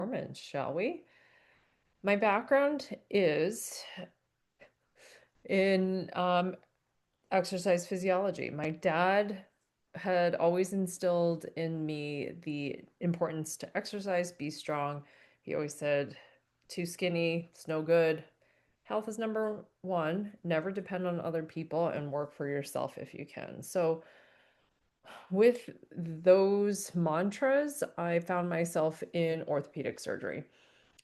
Performance, shall we? My background is in exercise physiology. My dad had always instilled in me the importance to exercise, be strong. He always said, too skinny, it's no good. Health is number one. Never depend on other people and work for yourself if you can. So, with those mantras, I found myself in orthopedic surgery.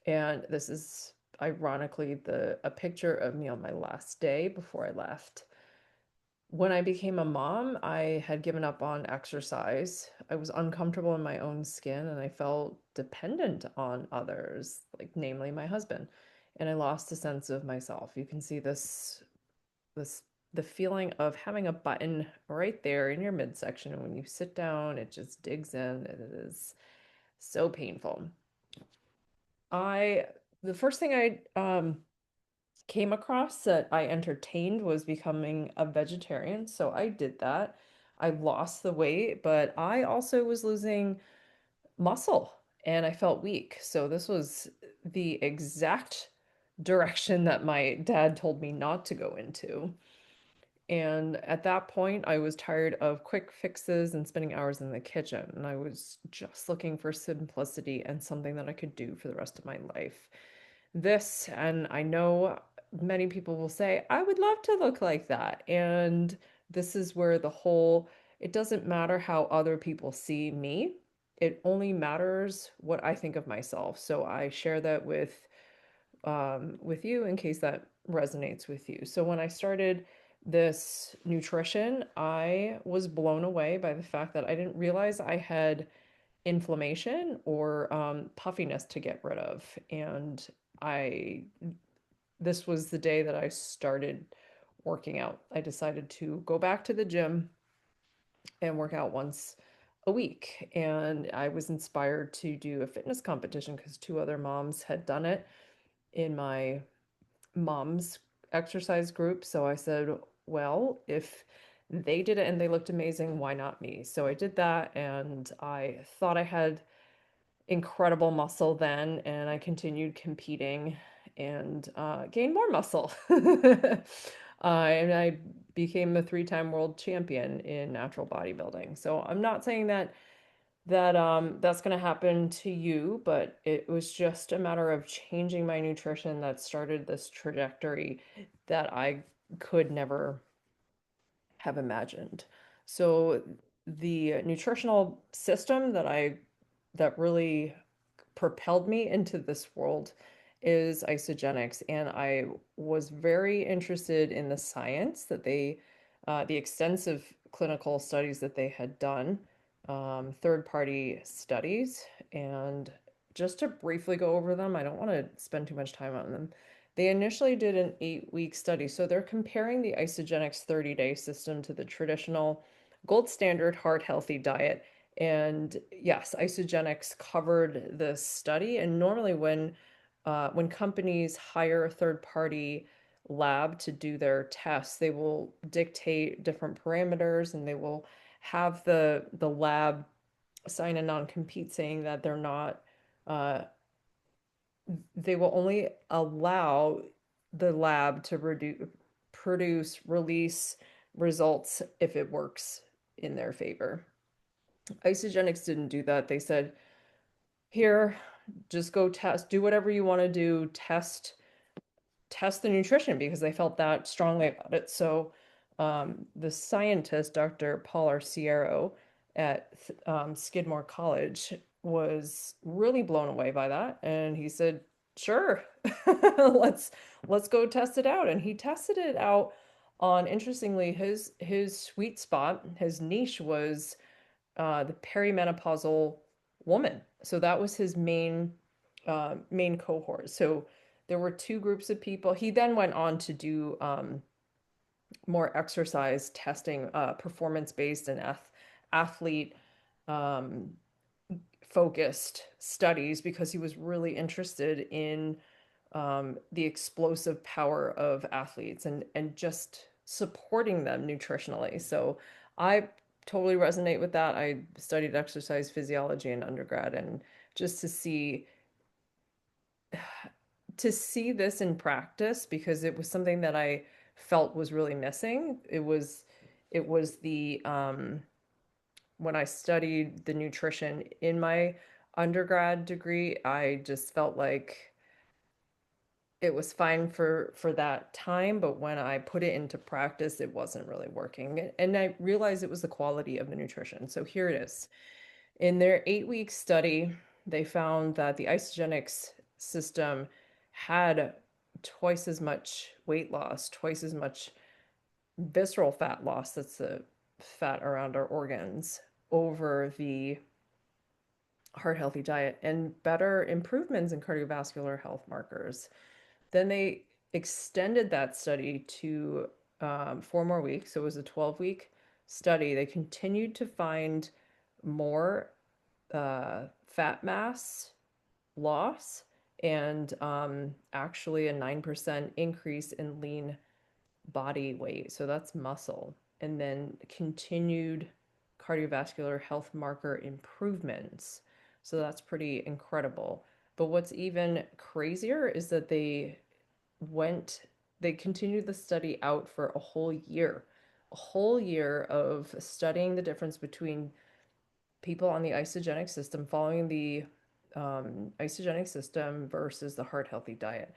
And this is ironically the a picture of me on my last day before I left. When I became a mom, I had given up on exercise. I was uncomfortable in my own skin and I felt dependent on others, like namely my husband. And I lost a sense of myself. You can see this the feeling of having a button right there in your midsection, and when you sit down, it just digs in. It is so painful. I the first thing I came across that I entertained was becoming a vegetarian. So I did that. I lost the weight, but I also was losing muscle and I felt weak. So this was the exact direction that my dad told me not to go into. And at that point, I was tired of quick fixes and spending hours in the kitchen. And I was just looking for simplicity and something that I could do for the rest of my life. This, and I know many people will say, I would love to look like that. And this is where it doesn't matter how other people see me. It only matters what I think of myself. So I share that with you in case that resonates with you. So when I started this nutrition, I was blown away by the fact that I didn't realize I had inflammation or puffiness to get rid of. And I, this was the day that I started working out. I decided to go back to the gym and work out once a week. And I was inspired to do a fitness competition because two other moms had done it in my mom's exercise group. So I said, well, if they did it and they looked amazing, why not me? So I did that and I thought I had incredible muscle then, and I continued competing and gained more muscle. And I became a three-time world champion in natural bodybuilding. So I'm not saying that that's going to happen to you, but it was just a matter of changing my nutrition that started this trajectory that I could never have imagined. So the nutritional system that really propelled me into this world is isogenics, and I was very interested in the science that the extensive clinical studies that they had done, third-party studies, and just to briefly go over them, I don't want to spend too much time on them. They initially did an 8-week study, so they're comparing the isogenics 30-day system to the traditional gold standard heart healthy diet. And yes, isogenics covered the study. And normally, when companies hire a third party lab to do their tests, they will dictate different parameters, and they will have the lab sign a non-compete saying that uh, they will only allow the lab to release results if it works in their favor. Isogenics didn't do that. They said, here, just go test, do whatever you want to do, test the nutrition because they felt that strongly about it. So the scientist, Dr. Paul Arciero at Skidmore College, was really blown away by that. And he said, sure, let's let's go test it out. And he tested it out on, interestingly, his sweet spot, his niche was the perimenopausal woman. So that was his main cohort. So there were two groups of people. He then went on to do more exercise testing, performance-based and athlete um, focused studies because he was really interested in the explosive power of athletes and just supporting them nutritionally. So I totally resonate with that. I studied exercise physiology in undergrad, and just to see to see this in practice, because it was something that I felt was really missing. It was the when I studied the nutrition in my undergrad degree, I just felt like it was fine for that time, but when I put it into practice, it wasn't really working. And I realized it was the quality of the nutrition. So here it is. In their 8-week study, they found that the isogenics system had twice as much weight loss, twice as much visceral fat loss, that's the fat around our organs, over the heart healthy diet, and better improvements in cardiovascular health markers. Then they extended that study to 4 more weeks. So it was a 12-week study. They continued to find more fat mass loss and actually a 9% increase in lean body weight. So that's muscle. And then continued cardiovascular health marker improvements. So that's pretty incredible. But what's even crazier is that went, they continued the study out for a whole year of studying the difference between people on the isogenic system, following the isogenic system versus the heart healthy diet.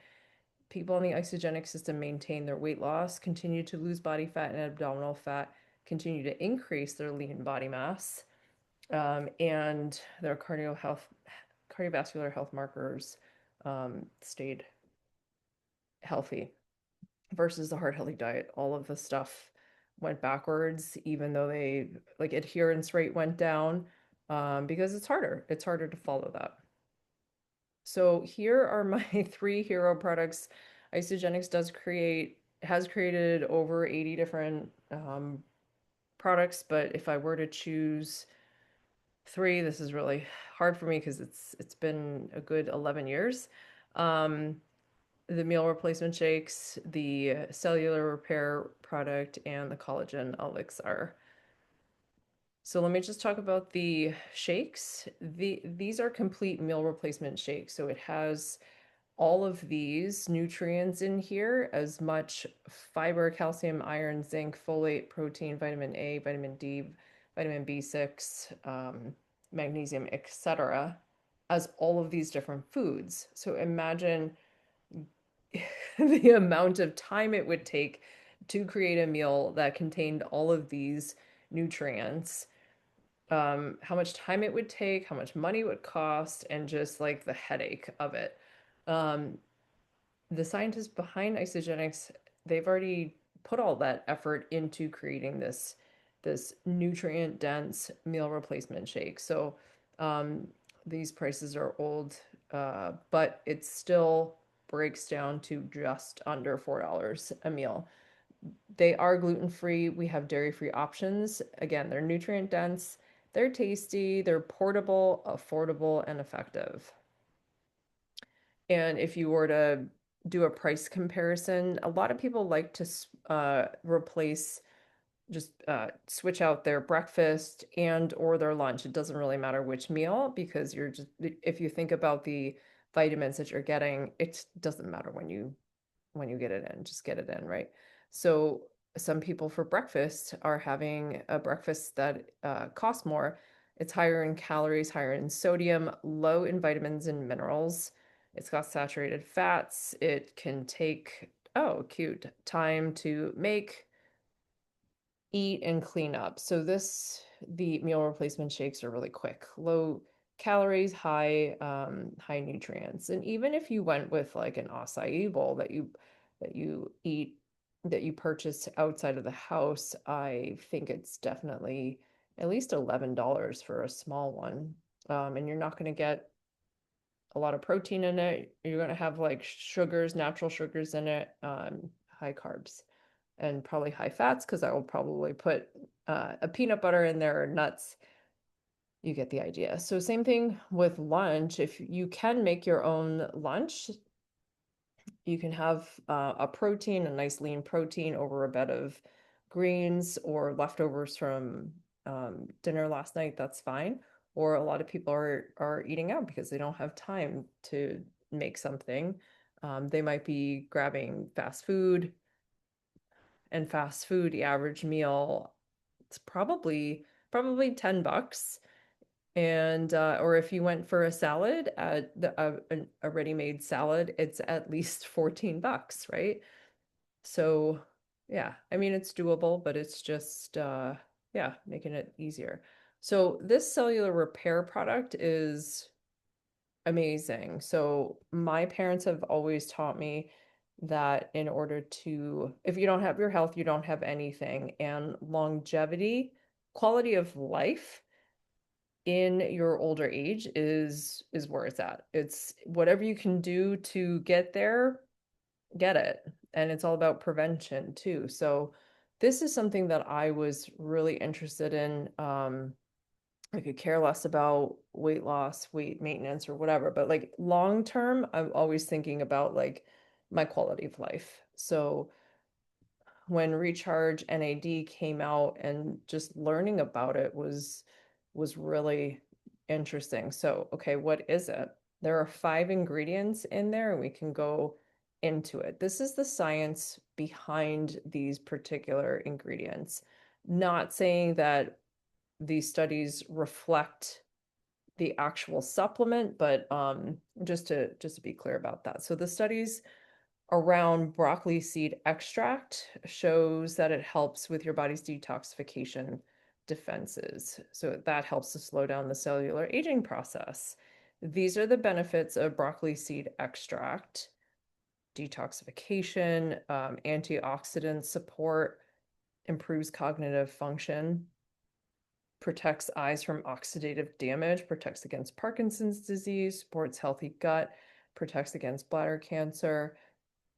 People on the isogenic system maintain their weight loss, continue to lose body fat and abdominal fat, continue to increase their lean body mass, and their cardiovascular health markers stayed healthy versus the heart healthy diet. All of the stuff went backwards, even though they like adherence rate went down, because it's harder. It's harder to follow that. So here are my three hero products. Isogenics has created over 80 different products, but if I were to choose three, this is really hard for me because it's been a good 11 years. Um, the meal replacement shakes, the cellular repair product, and the collagen elixir. So let me just talk about the shakes. These are complete meal replacement shakes. So it has all of these nutrients in here, as much fiber, calcium, iron, zinc, folate, protein, vitamin A, vitamin D, vitamin B6, magnesium, etc., as all of these different foods. So imagine the amount of time it would take to create a meal that contained all of these nutrients, how much time it would take, how much money it would cost, and just like the headache of it. Um, the scientists behind isogenics, they've already put all that effort into creating this nutrient dense meal replacement shake. So these prices are old, but it still breaks down to just under $4 a meal. They are gluten free. We have dairy free options. Again, they're nutrient dense, they're tasty, they're portable, affordable, and effective. And if you were to do a price comparison, a lot of people like to replace, just switch out their breakfast and or their lunch. It doesn't really matter which meal, because you're just, if you think about the vitamins that you're getting, it doesn't matter when you get it in, just get it in, right? So some people for breakfast are having a breakfast that costs more. It's higher in calories, higher in sodium, low in vitamins and minerals. It's got saturated fats. It can take, oh, cute, time to make, eat, and clean up. So the meal replacement shakes are really quick, low calories, high nutrients. And even if you went with like an acai bowl that you eat, that you purchase outside of the house, I think it's definitely at least $11 for a small one. And you're not going to get a lot of protein in it. You're going to have like sugars, natural sugars in it, high carbs, and probably high fats, because I will probably put a peanut butter in there or nuts. You get the idea. So same thing with lunch. If you can make your own lunch, you can have a protein, a nice lean protein over a bed of greens or leftovers from dinner last night. That's fine. Or a lot of people are eating out because they don't have time to make something. They might be grabbing fast food, and fast food, the average meal, it's probably $10. And or if you went for a salad at a ready-made salad, it's at least $14, right? So yeah, I mean it's doable, but it's just yeah, making it easier. So this cellular repair product is amazing. So my parents have always taught me that in order to, if you don't have your health, you don't have anything. And longevity, quality of life in your older age is where it's at. It's whatever you can do to get there, get it. And it's all about prevention too. So this is something that I was really interested in. I could care less about weight loss, weight maintenance, or whatever. But like long term, I'm always thinking about like my quality of life. So when Recharge NAD came out and just learning about it was really interesting. So, okay, what is it? There are 5 ingredients in there, and we can go into it. This is the science behind these particular ingredients. Not saying that these studies reflect the actual supplement, but just to be clear about that. So the studies around broccoli seed extract shows that it helps with your body's detoxification defenses. So that helps to slow down the cellular aging process. These are the benefits of broccoli seed extract: detoxification, antioxidant support, improves cognitive function, protects eyes from oxidative damage, protects against Parkinson's disease, supports healthy gut, protects against bladder cancer,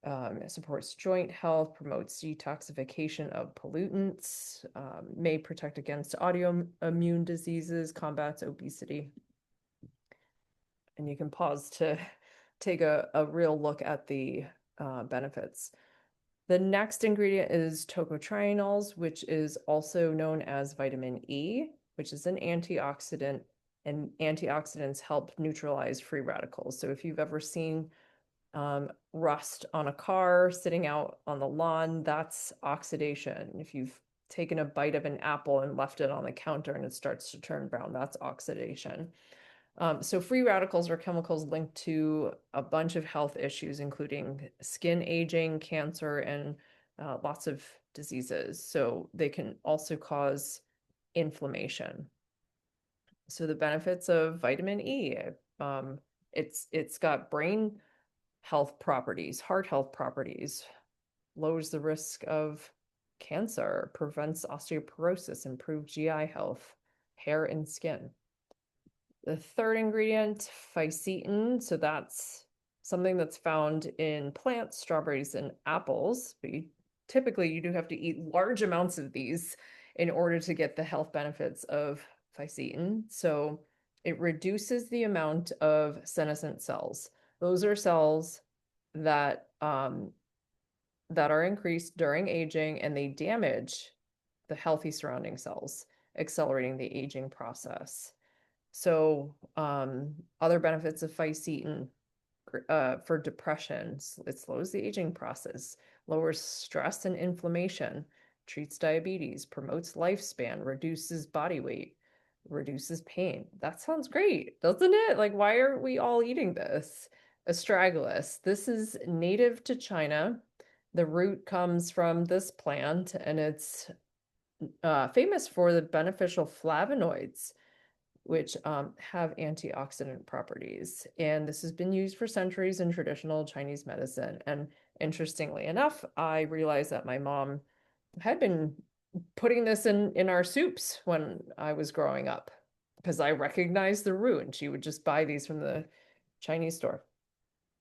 it supports joint health, promotes detoxification of pollutants, may protect against autoimmune diseases, combats obesity. And you can pause to take a real look at the benefits. The next ingredient is tocotrienols, which is also known as vitamin E, which is an antioxidant, and antioxidants help neutralize free radicals. So if you've ever seen rust on a car sitting out on the lawn, that's oxidation. If you've taken a bite of an apple and left it on the counter and it starts to turn brown, that's oxidation. So free radicals are chemicals linked to a bunch of health issues, including skin aging, cancer, and lots of diseases. So they can also cause inflammation. So the benefits of vitamin E, it's got brain health properties, heart health properties, lowers the risk of cancer, prevents osteoporosis, improves GI health, hair and skin. The third ingredient, fisetin, so that's something that's found in plants, strawberries, and apples. But typically, you do have to eat large amounts of these in order to get the health benefits of fisetin. So it reduces the amount of senescent cells. Those are cells that that are increased during aging, and they damage the healthy surrounding cells, accelerating the aging process. So other benefits of fisetin for depression: it slows the aging process, lowers stress and inflammation, treats diabetes, promotes lifespan, reduces body weight, reduces pain. That sounds great, doesn't it? Like, why aren't we all eating this? Astragalus. This is native to China. The root comes from this plant, and it's famous for the beneficial flavonoids, which have antioxidant properties. And this has been used for centuries in traditional Chinese medicine. And interestingly enough, I realized that my mom had been putting this in our soups when I was growing up, because I recognized the root, and she would just buy these from the Chinese store.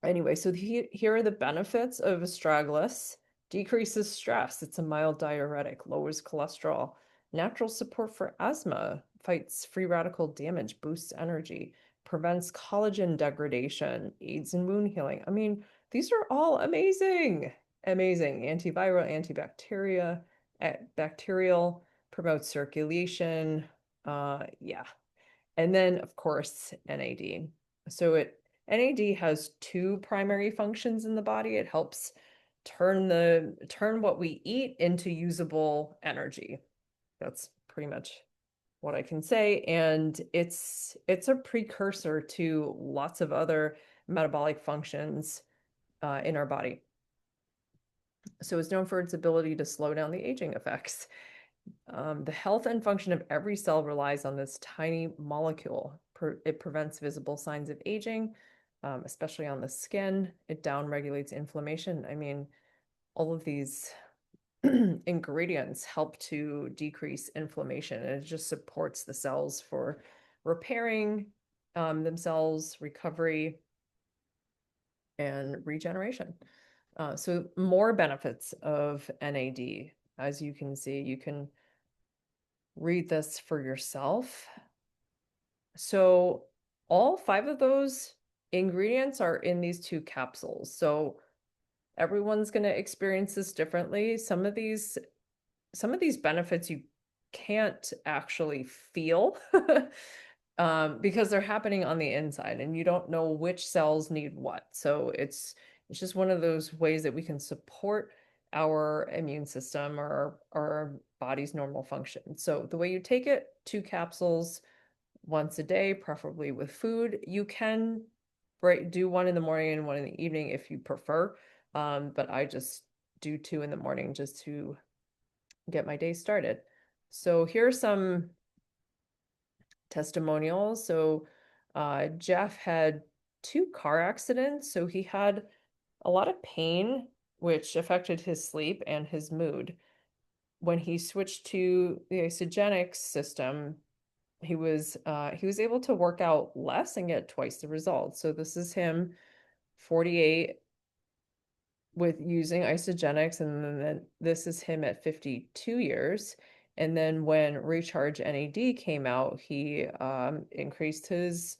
Anyway, so here are the benefits of astragalus: decreases stress, it's a mild diuretic, lowers cholesterol, natural support for asthma, fights free radical damage, boosts energy, prevents collagen degradation, aids in wound healing. I mean, these are all amazing, amazing. Antiviral, antibacteria, bacterial, promotes circulation. Yeah. And then, of course, NAD. So it NAD has two primary functions in the body. It helps turn what we eat into usable energy. That's pretty much what I can say. And it's a precursor to lots of other metabolic functions in our body. So it's known for its ability to slow down the aging effects. The health and function of every cell relies on this tiny molecule. It prevents visible signs of aging, especially on the skin. It downregulates inflammation. I mean, all of these ingredients help to decrease inflammation, and it just supports the cells for repairing themselves, recovery, and regeneration. So more benefits of NAD. As you can see, you can read this for yourself. So all 5 of those ingredients are in these 2 capsules. So everyone's going to experience this differently. Some of these benefits you can't actually feel because they're happening on the inside and you don't know which cells need what. So it's just one of those ways that we can support our immune system or our body's normal function. So the way you take it, 2 capsules once a day, preferably with food. You can do one in the morning and one in the evening if you prefer. But I just do 2 in the morning just to get my day started. So here are some testimonials. So Jeff had 2 car accidents, so he had a lot of pain, which affected his sleep and his mood. When he switched to the isogenic system, he was able to work out less and get twice the results. So this is him, 48, with using isogenics, and then this is him at 52 years. And then when Recharge NAD came out, he increased his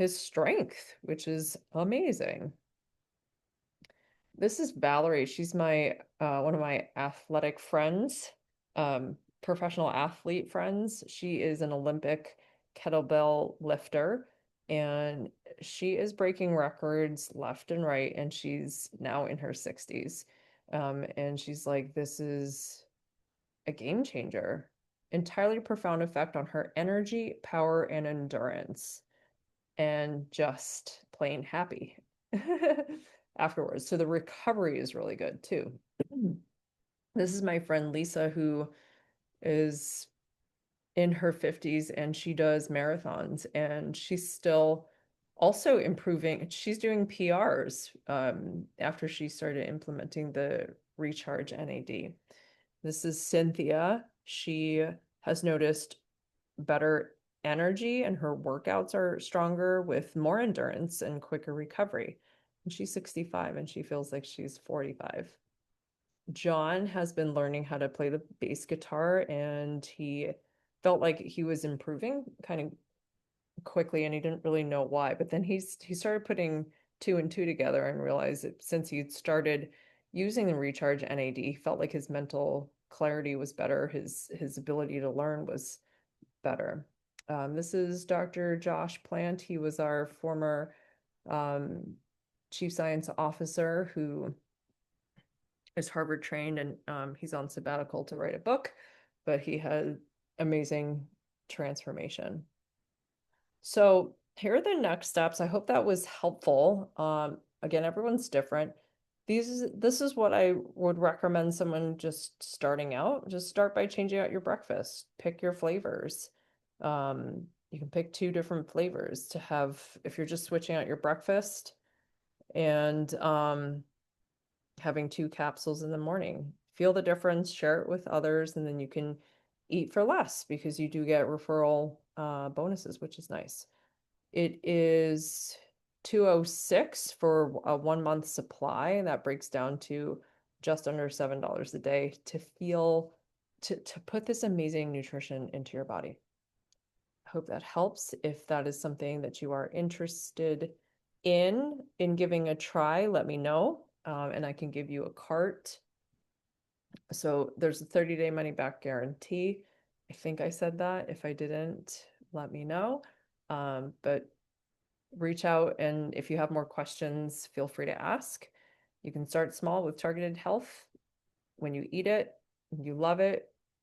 strength, which is amazing. This is Valerie. She's my one of my athletic friends, professional athlete friends. She is an Olympic kettlebell lifter, and she is breaking records left and right, and she's now in her 60s. And she's like, this is a game changer. Entirely profound effect on her energy, power, and endurance, and just plain happy afterwards. So the recovery is really good too. This is my friend Lisa, who is in her 50s and she does marathons, and she's still also improving. She's doing PRs after she started implementing the Recharge NAD. This is Cynthia. She has noticed better energy and her workouts are stronger with more endurance and quicker recovery. And she's 65 and she feels like she's 45. John has been learning how to play the bass guitar, and he felt like he was improving kind of quickly and he didn't really know why. But then he started putting 2 and 2 together and realized that since he'd started using the Recharge NAD, he felt like his mental clarity was better, his ability to learn was better. This is Dr. Josh Plant. He was our former chief science officer who is Harvard trained, and he's on sabbatical to write a book, but he had amazing transformation. So here are the next steps. I hope that was helpful. Again, everyone's different. This is what I would recommend someone just starting out. Just start by changing out your breakfast. Pick your flavors. You can pick 2 different flavors to have if you're just switching out your breakfast, and having 2 capsules in the morning. Feel the difference, share it with others, and then you can eat for less because you do get referral bonuses, which is nice. It is $206 for a 1-month supply, and that breaks down to just under $7 a day to put this amazing nutrition into your body. I hope that helps. If that is something that you are interested in giving a try, let me know, and I can give you a cart. So there's a 30-day money back guarantee. I think I said that. If I didn't, let me know. But reach out, and if you have more questions, feel free to ask. You can start small with targeted health. When you eat it, you love it,